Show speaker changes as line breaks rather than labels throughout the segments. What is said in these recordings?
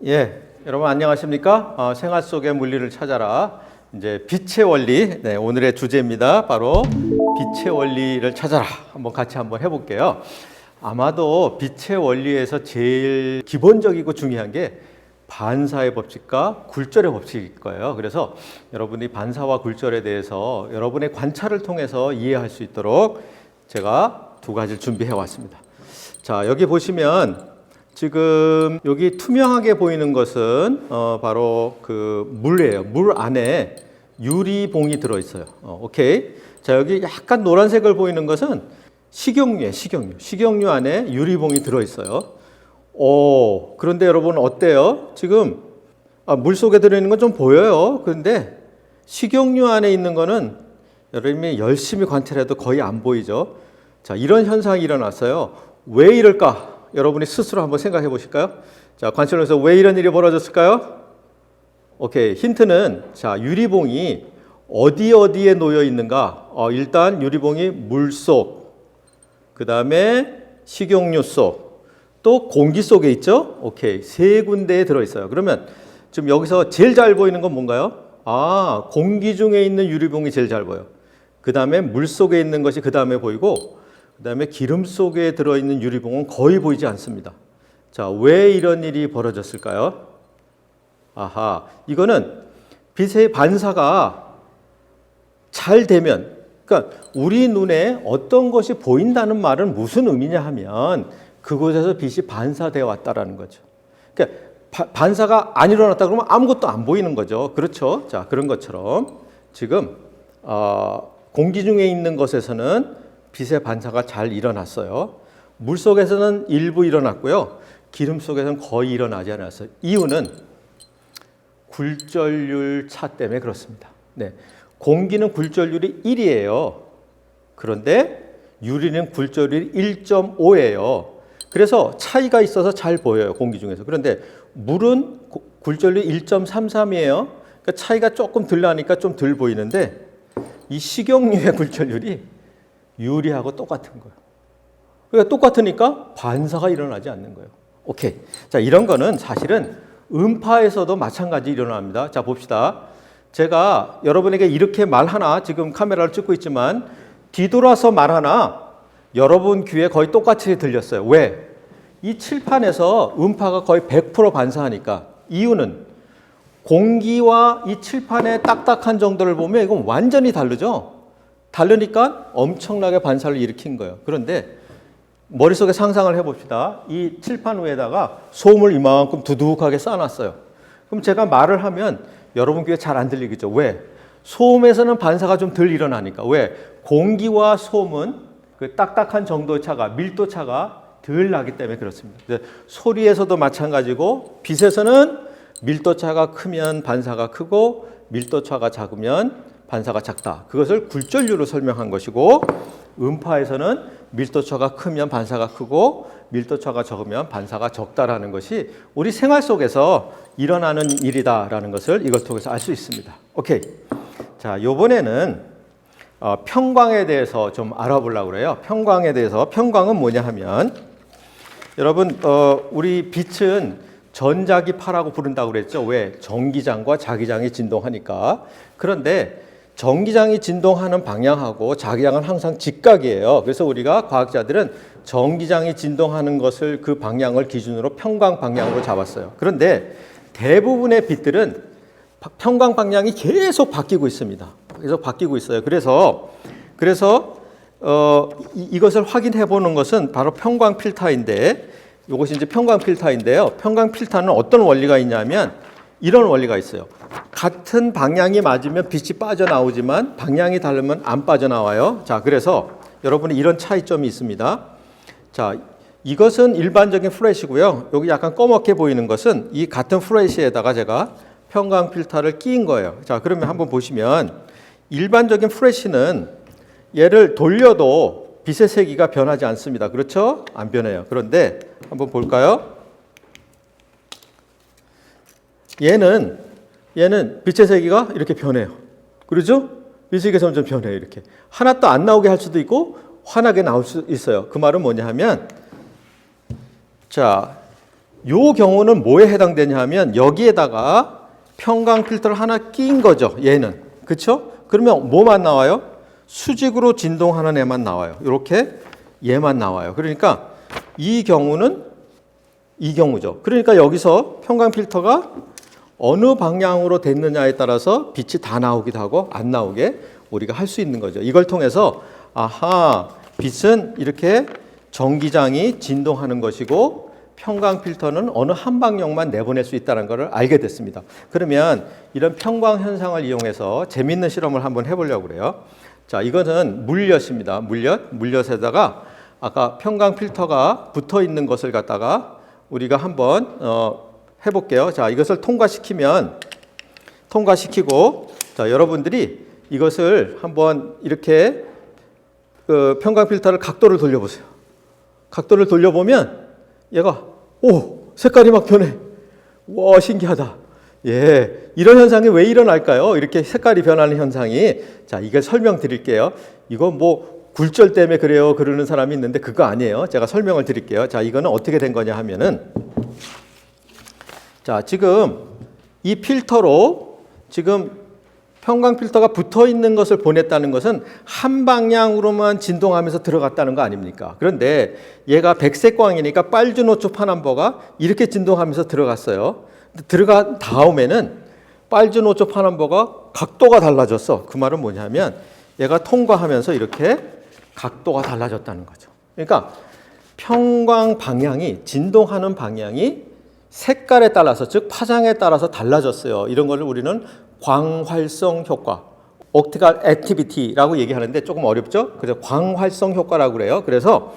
예, 여러분 안녕하십니까? 생활 속의 물리를 찾아라. 이제 빛의 원리, 네, 오늘의 주제입니다. 바로 빛의 원리를 찾아라. 같이 해볼게요. 아마도 빛의 원리에서 제일 기본적이고 중요한 게 반사의 법칙과 굴절의 법칙일 거예요. 그래서 여러분이 반사와 굴절에 대해서 여러분의 관찰을 통해서 이해할 수 있도록 제가 두 가지를 준비해 왔습니다. 자, 여기 보시면 지금 여기 투명하게 보이는 것은 바로 그 물이에요. 물 안에 유리봉이 들어있어요. 오케이. 자, 여기 약간 노란색을 보이는 것은 식용유예요. 식용유 안에 유리봉이 들어있어요. 그런데 여러분 어때요? 지금 물 속에 들어있는 건 좀 보여요. 그런데 식용유 안에 있는 거는 여러분이 열심히 관찰해도 거의 안 보이죠. 자, 이런 현상이 일어났어요. 왜 이럴까? 여러분이 스스로 한번 생각해 보실까요? 자, 관찰로서 왜 이런 일이 벌어졌을까요? 오케이. 힌트는 자, 유리봉이 어디에 놓여 있는가? 일단 유리봉이 물속, 그 다음에 식용유 속, 또 공기 속에 있죠? 오케이. 세 군데에 들어있어요. 그러면 지금 여기서 제일 잘 보이는 건 뭔가요? 공기 중에 있는 유리봉이 제일 잘 보여요. 그 다음에 물 속에 있는 것이 그 다음에 보이고, 그 다음에 기름 속에 들어있는 유리봉은 거의 보이지 않습니다. 자, 왜 이런 일이 벌어졌을까요? 이거는 빛의 반사가 잘 되면, 그러니까 우리 눈에 어떤 것이 보인다는 말은 무슨 의미냐 하면 그곳에서 빛이 반사되어 왔다라는 거죠. 그러니까 반사가 안 일어났다 그러면 아무것도 안 보이는 거죠. 그렇죠? 자, 그런 것처럼 지금 공기 중에 있는 것에서는 빛의 반사가 잘 일어났어요. 물 속에서는 일부 일어났고요. 기름 속에서는 거의 일어나지 않았어요. 이유는 굴절률 차 때문에 그렇습니다. 네. 공기는 굴절률이 1이에요. 그런데 유리는 굴절률이 1.5예요. 그래서 차이가 있어서 잘 보여요. 공기 중에서. 그런데 물은 굴절률이 1.33이에요. 그러니까 차이가 조금 덜 나니까 좀 덜 보이는데 이 식용유의 굴절률이 유리하고 똑같은 거예요. 그러니까 똑같으니까 반사가 일어나지 않는 거예요. 오케이. 자, 이런 거는 사실은 음파에서도 마찬가지 일어납니다. 자, 봅시다. 제가 여러분에게 이렇게 말하나, 지금 카메라를 찍고 있지만 뒤돌아서 말하나 여러분 귀에 거의 똑같이 들렸어요. 왜? 이 칠판에서 음파가 거의 100% 반사하니까. 이유는 공기와 이 칠판의 딱딱한 정도를 보면 이건 완전히 다르죠? 다르니까 엄청나게 반사를 일으킨 거예요. 그런데 머릿속에 상상을 해봅시다. 이 칠판 위에다가 솜을 이만큼 두둑하게 쌓아놨어요. 그럼 제가 말을 하면 여러분 귀에 잘 안 들리겠죠. 왜? 솜에서는 반사가 좀 덜 일어나니까. 왜? 공기와 솜은 그 딱딱한 정도의 차가, 밀도 차가 덜 나기 때문에 그렇습니다. 소리에서도 마찬가지고 빛에서는 밀도 차가 크면 반사가 크고 밀도 차가 작으면 반사가 작다. 그것을 굴절률로 설명한 것이고, 음파에서는 밀도차가 크면 반사가 크고 밀도차가 적으면 반사가 적다라는 것이 우리 생활 속에서 일어나는 일이다라는 것을 이것 통해서 알 수 있습니다. 오케이. 자, 이번에는 평광에 대해서 좀 알아보려고 그래요. 평광에 대해서. 평광은 뭐냐 하면, 여러분 우리 빛은 전자기파라고 부른다고 그랬죠. 왜? 전기장과 자기장이 진동하니까. 그런데 전기장이 진동하는 방향하고 자기장은 항상 직각이에요. 그래서 우리가 과학자들은 전기장이 진동하는 것을 그 방향을 기준으로 평광 방향으로 잡았어요. 그런데 대부분의 빛들은 평광 방향이 계속 바뀌고 있습니다. 계속 바뀌고 있어요. 그래서 이것을 확인해 보는 것은 바로 평광 필터인데, 이것이 이제 평광 필터인데요. 평광 필터는 어떤 원리가 있냐면 이런 원리가 있어요. 같은 방향이 맞으면 빛이 빠져나오지만 방향이 다르면 안 빠져나와요. 자, 그래서 여러분이 이런 차이점이 있습니다. 자, 이것은 일반적인 플래시고요. 여기 약간 검게 보이는 것은 이 같은 플래시에다가 제가 평광 필터를 끼인 거예요. 자, 그러면 한번 보시면 일반적인 플래시는 얘를 돌려도 빛의 세기가 변하지 않습니다. 그렇죠? 안 변해요. 그런데 한번 볼까요? 얘는 빛의 세기가 이렇게 변해요. 그렇죠? 빛의 세기가 점점 변해요. 이렇게. 하나도 안 나오게 할 수도 있고 환하게 나올 수 있어요. 그 말은 뭐냐 하면, 자, 요 경우는 뭐에 해당되냐 하면 여기에다가 평강 필터를 하나 낀 거죠. 얘는. 그렇죠? 그러면 뭐만 나와요? 수직으로 진동하는 애만 나와요. 이렇게 얘만 나와요. 그러니까 이 경우는 이 경우죠. 그러니까 여기서 평강 필터가 어느 방향으로 됐느냐에 따라서 빛이 다 나오기도 하고 안 나오게 우리가 할 수 있는 거죠. 이걸 통해서 아하, 빛은 이렇게 전기장이 진동하는 것이고 평강 필터는 어느 한 방향만 내보낼 수 있다는 것을 알게 됐습니다. 그러면 이런 평광 현상을 이용해서 재미있는 실험을 한번 해보려고 그래요. 자, 이거는 물엿입니다. 물엿에다가 아까 평강 필터가 붙어 있는 것을 갖다가 우리가 한번 해볼게요. 자, 이것을 통과시키고 자, 여러분들이 이것을 한번 이렇게 그 평강 필터를 각도를 돌려보세요. 각도를 돌려보면 얘가 색깔이 막 변해. 와, 신기하다. 예, 이런 현상이 왜 일어날까요? 이렇게 색깔이 변하는 현상이. 자, 이걸 설명드릴게요. 이거 뭐 굴절 때문에 그래요 그러는 사람이 있는데 그거 아니에요. 제가 설명을 드릴게요. 자, 이거는 어떻게 된 거냐 하면은 자, 지금 이 필터로 지금 평강 필터가 붙어 있는 것을 보냈다는 것은 한 방향으로만 진동하면서 들어갔다는 거 아닙니까? 그런데 얘가 백색 광이니까 빨주노초 파남보가 이렇게 진동하면서 들어갔어요. 들어간 다음에는 빨주노초 파남보가 각도가 달라졌어. 그 말은 뭐냐면 얘가 통과하면서 이렇게 각도가 달라졌다는 거죠. 그러니까 평광 방향이 진동하는 방향이 색깔에 따라서 즉 파장에 따라서 달라졌어요. 이런 걸 우리는 광활성 효과, 옵티컬 액티비티라고 얘기하는데 조금 어렵죠? 그래서 광활성 효과라고 그래요. 그래서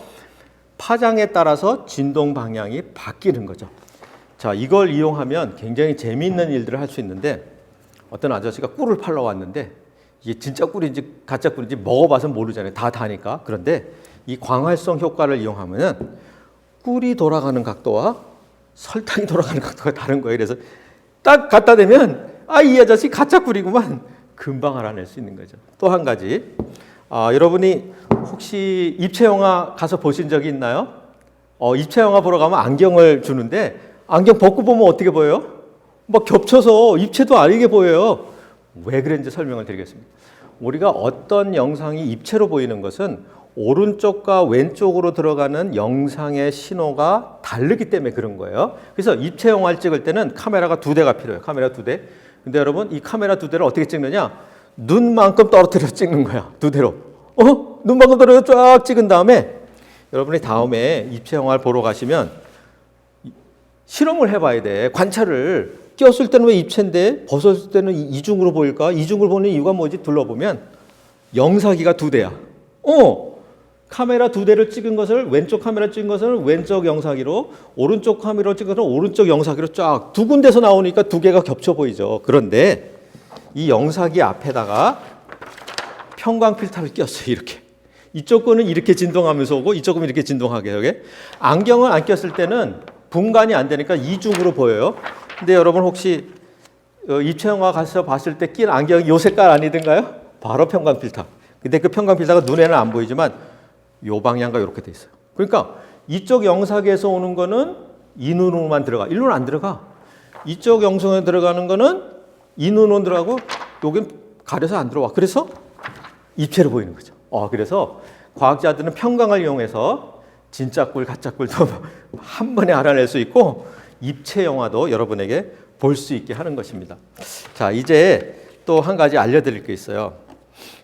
파장에 따라서 진동 방향이 바뀌는 거죠. 자, 이걸 이용하면 굉장히 재미있는 일들을 할 수 있는데 어떤 아저씨가 꿀을 팔러 왔는데 이게 진짜 꿀인지 가짜 꿀인지 먹어봐서 모르잖아요. 다 다니까. 그런데 이 광활성 효과를 이용하면은 꿀이 돌아가는 각도와 설탕이 돌아가는 각도가 다른 거예요. 그래서 딱 갖다 대면 이 아저씨 가짜 꿀이구만. 금방 알아낼 수 있는 거죠. 또 한 가지. 여러분이 혹시 입체 영화 가서 보신 적이 있나요? 입체 영화 보러 가면 안경을 주는데 안경 벗고 보면 어떻게 보여요? 막 겹쳐서 입체도 아니게 보여요. 왜 그런지 설명을 드리겠습니다. 우리가 어떤 영상이 입체로 보이는 것은 오른쪽과 왼쪽으로 들어가는 영상의 신호가 다르기 때문에 그런 거예요. 그래서 입체 영화를 찍을 때는 카메라가 2대가 필요해요. 카메라 2대. 근데 여러분 이 카메라 2대를 어떻게 찍느냐? 눈만큼 떨어뜨려 찍는 거야. 2대로. 눈만큼 떨어져 쫙 찍은 다음에 여러분이 다음에 입체 영화를 보러 가시면 실험을 해봐야 돼. 관찰을. 꼈을 때는 왜 입체인데 벗었을 때는 이중으로 보일까? 이중으로 보는 이유가 뭐지? 둘러보면 영사기가 2대야. 카메라 2대를 찍은 것을 왼쪽 카메라 찍은 것을 왼쪽 영상기로 오른쪽 카메라로 찍은 것을 오른쪽 영상기로 쫙 두 군데서 나오니까 2개가 겹쳐 보이죠. 그런데 이 영상기 앞에다가 평광 필터를 꼈어요. 이렇게. 이쪽 거는 이렇게 진동하면서 오고 이쪽 거는 이렇게 진동하게 하게. 안경을 안 꼈을 때는 분간이 안 되니까 이중으로 보여요. 근데 여러분 혹시 입체 영화 가서 봤을 때 낀 안경이 요 색깔 아니던가요? 바로 평광 필터. 근데 그 평광 필터가 눈에는 안 보이지만 요 방향과 이렇게 돼 있어요. 그러니까 이쪽 영상에서 오는 거는 이 눈으로만 들어가. 일로는 안 들어가. 이쪽 영상에 들어가는 거는 이 눈으로 들어가고 여긴 가려서 안 들어와. 그래서 입체로 보이는 거죠. 그래서 과학자들은 평광을 이용해서 진짜 꿀, 가짜 꿀도 한 번에 알아낼 수 있고 입체 영화도 여러분에게 볼 수 있게 하는 것입니다. 자, 이제 또 한 가지 알려드릴 게 있어요.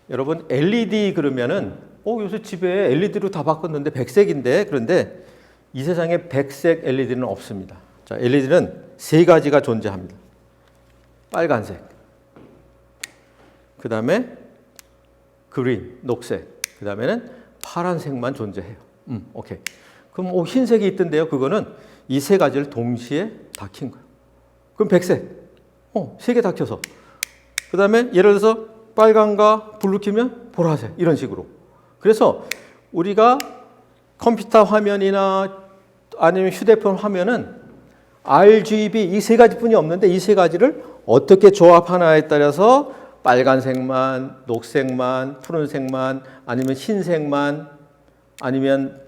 여러분 LED 그러면은 요새 집에 LED로 다 바꿨는데 백색인데 그런데 이 세상에 백색 LED는 없습니다. 자, LED는 3가지가 존재합니다. 빨간색, 그 다음에 그린, 녹색, 그 다음에는 파란색만 존재해요. 오케이. 그럼 흰색이 있던데요. 그거는 이 3가지를 동시에 다 킨 거예요. 그럼 백색. 3개 다 켜서. 그 다음에 예를 들어서 빨간과 블루 켜면 보라색. 이런 식으로. 그래서 우리가 컴퓨터 화면이나 아니면 휴대폰 화면은 RGB 이 3가지뿐이 없는데 이 3가지를 어떻게 조합하나에 따라서 빨간색만, 녹색만, 푸른색만, 아니면 흰색만, 아니면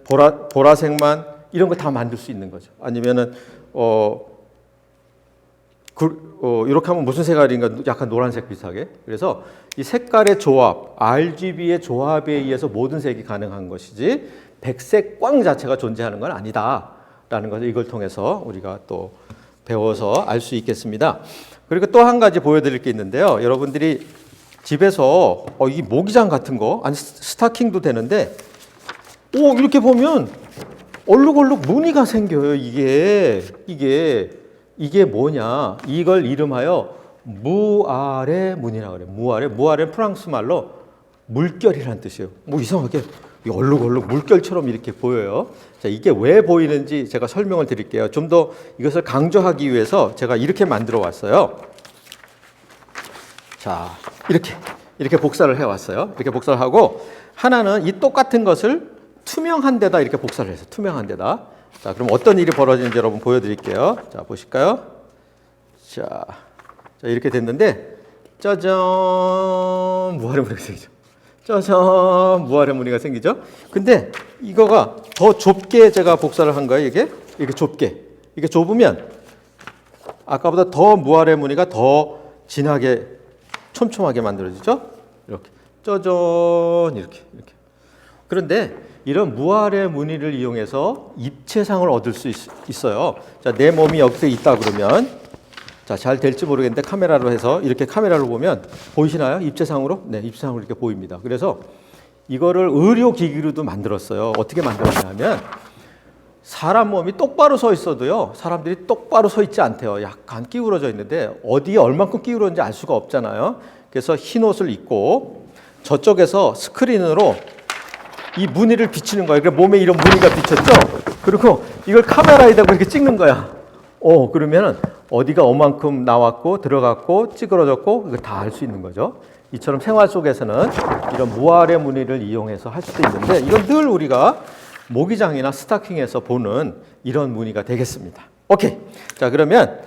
보라색만 이런 걸 다 만들 수 있는 거죠. 아니면은 이렇게 하면 무슨 색깔인가? 약간 노란색 비슷하게. 그래서 이 색깔의 조합, RGB의 조합에 의해서 모든 색이 가능한 것이지 백색 광 자체가 존재하는 건 아니다라는 것을 이걸 통해서 우리가 또 배워서 알 수 있겠습니다. 그리고 또 한 가지 보여드릴 게 있는데요. 여러분들이 집에서 이 모기장 같은 거, 아니 스타킹도 되는데, 이렇게 보면 얼룩얼룩 무늬가 생겨요. 이게 뭐냐? 이걸 이름하여 무아레 무늬라고 그래요. 무아레 프랑스 말로 물결이라는 뜻이에요. 뭐 이상하게 얼룩얼룩 물결처럼 이렇게 보여요. 자, 이게 왜 보이는지 제가 설명을 드릴게요. 좀 더 이것을 강조하기 위해서 제가 이렇게 만들어 왔어요. 자, 이렇게 복사를 해 왔어요. 이렇게 복사를 하고, 하나는 이 똑같은 것을 투명한 데다 이렇게 복사를 해서 투명한 데다. 자, 그럼 어떤 일이 벌어지는지 여러분 보여드릴게요. 자, 보실까요? 자, 이렇게 됐는데, 짜잔, 무아레 무늬가 생기죠. 짜잔, 무아레 무늬가 생기죠. 근데 이거가 더 좁게 제가 복사를 한 거예요. 이게 좁게. 이게 좁으면 아까보다 더 무아레 무늬가 더 진하게 촘촘하게 만들어지죠. 이렇게 짜잔, 이렇게. 그런데 이런 무아레 무늬를 이용해서 입체상을 얻을 수 있어요. 자, 내 몸이 여기서 있다 그러면, 자, 잘 될지 모르겠는데 카메라로 해서 이렇게 카메라로 보면 보이시나요? 입체상으로? 네, 입체상으로 이렇게 보입니다. 그래서 이거를 의료기기로도 만들었어요. 어떻게 만들었냐면, 사람 몸이 똑바로 서 있어도요, 사람들이 똑바로 서 있지 않대요. 약간 기울어져 있는데 어디에 얼만큼 기울었는지 알 수가 없잖아요. 그래서 흰 옷을 입고 저쪽에서 스크린으로 이 무늬를 비치는 거예요. 그러니까 몸에 이런 무늬가 비쳤죠? 그리고 이걸 카메라에다가 이렇게 찍는 거야. 그러면은 어디가 얼만큼 나왔고 들어갔고 찌그러졌고 이거 다 알 수 있는 거죠. 이처럼 생활 속에서는 이런 무아레 무늬를 이용해서 할 수도 있는데, 이건 늘 우리가 모기장이나 스타킹에서 보는 이런 무늬가 되겠습니다. 오케이. 자, 그러면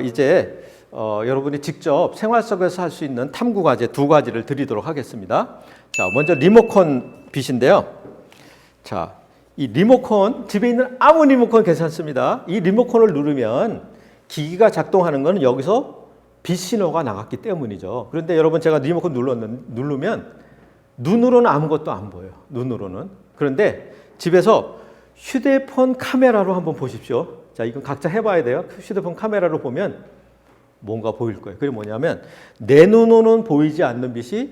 이제 여러분이 직접 생활 속에서 할 수 있는 탐구 과제 2가지를 드리도록 하겠습니다. 자, 먼저 리모컨 빛인데요. 자, 이 리모컨, 집에 있는 아무 리모컨 괜찮습니다. 이 리모컨을 누르면 기기가 작동하는 것은 여기서 빛 신호가 나갔기 때문이죠. 그런데 여러분, 제가 리모컨 누르면 눈으로는 아무것도 안 보여요. 눈으로는. 그런데 집에서 휴대폰 카메라로 한번 보십시오. 자, 이건 각자 해봐야 돼요. 휴대폰 카메라로 보면 뭔가 보일 거예요. 그게 뭐냐면, 내 눈으로는 보이지 않는 빛이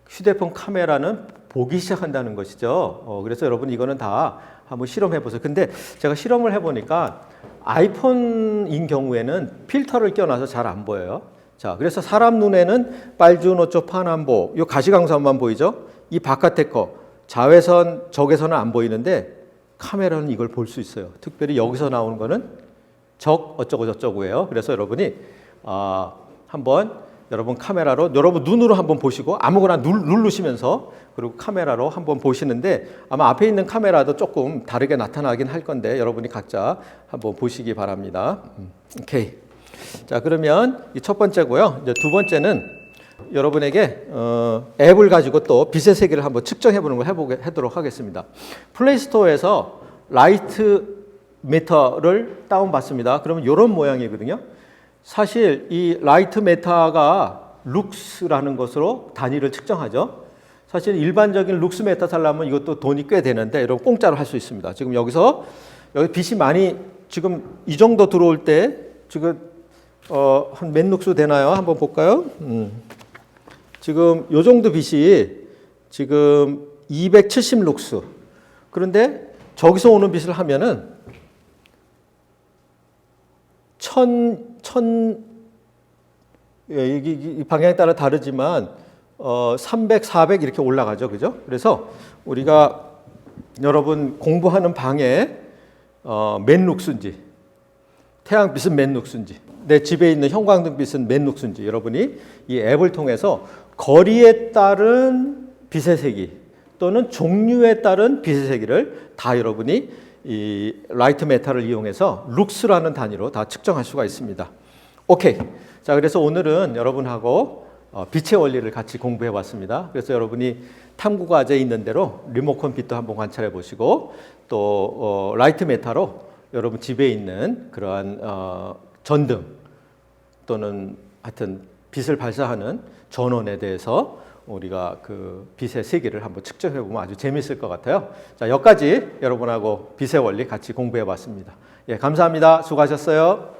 휴대폰 카메라는 보기 시작한다는 것이죠. 그래서 여러분, 이거는 다 한번 실험해 보세요. 근데 제가 실험을 해보니까 아이폰인 경우에는 필터를 껴놔서 잘 안 보여요. 자, 그래서 사람 눈에는 빨주노초 파남보, 요 가시광선만 보이죠? 이 바깥에 거, 자외선, 적외선은 안 보이는데 카메라는 이걸 볼 수 있어요. 특별히 여기서 나오는 거는 어쩌고 저쩌고예요. 그래서 여러분이 한번 여러분 카메라로, 여러분 눈으로 한번 보시고 아무거나 누르시면서, 그리고 카메라로 한번 보시는데 아마 앞에 있는 카메라도 조금 다르게 나타나긴 할 건데 여러분이 각자 한번 보시기 바랍니다. 오케이. 자, 그러면 이 첫 번째고요. 이제 두 번째는 여러분에게 앱을 가지고 또 빛의 세계를 한번 측정해 보는 걸 해보도록 하겠습니다. 플레이스토어에서 라이트 미터를 다운받습니다. 그러면 이런 모양이거든요. 사실 이 라이트 미터가 룩스라는 것으로 단위를 측정하죠. 사실 일반적인 룩스 미터 살려면 이것도 돈이 꽤 되는데 여러분 공짜로 할 수 있습니다. 지금 여기 빛이 많이, 지금 이 정도 들어올 때 지금 한 몇 룩스 되나요? 한번 볼까요? 지금 요 정도 빛이 지금 270 룩스. 그런데 저기서 오는 빛을 하면은 이 방향에 따라 다르지만 300, 400 이렇게 올라가죠. 그죠? 그래서 우리가 여러분 공부하는 방에 몇 룩스인지, 태양빛은 몇 룩스인지, 내 집에 있는 형광등빛은 몇 룩스인지 여러분이 이 앱을 통해서 거리에 따른 빛의 세기 또는 종류에 따른 빛의 세기를 다 여러분이 이 라이트 메타를 이용해서 룩스라는 단위로 다 측정할 수가 있습니다. 오케이. 자, 그래서 오늘은 여러분하고 빛의 원리를 같이 공부해 봤습니다. 그래서 여러분이 탐구 과제에 있는 대로 리모컨 빛도 한번 관찰해 보시고 또 라이트 메타로 여러분 집에 있는 그러한 전등 또는 하여튼 빛을 발사하는 전원에 대해서 우리가 그 빛의 세기를 한번 측정해 보면 아주 재미있을 것 같아요. 자, 여기까지 여러분하고 빛의 원리 같이 공부해 봤습니다. 예, 감사합니다. 수고하셨어요.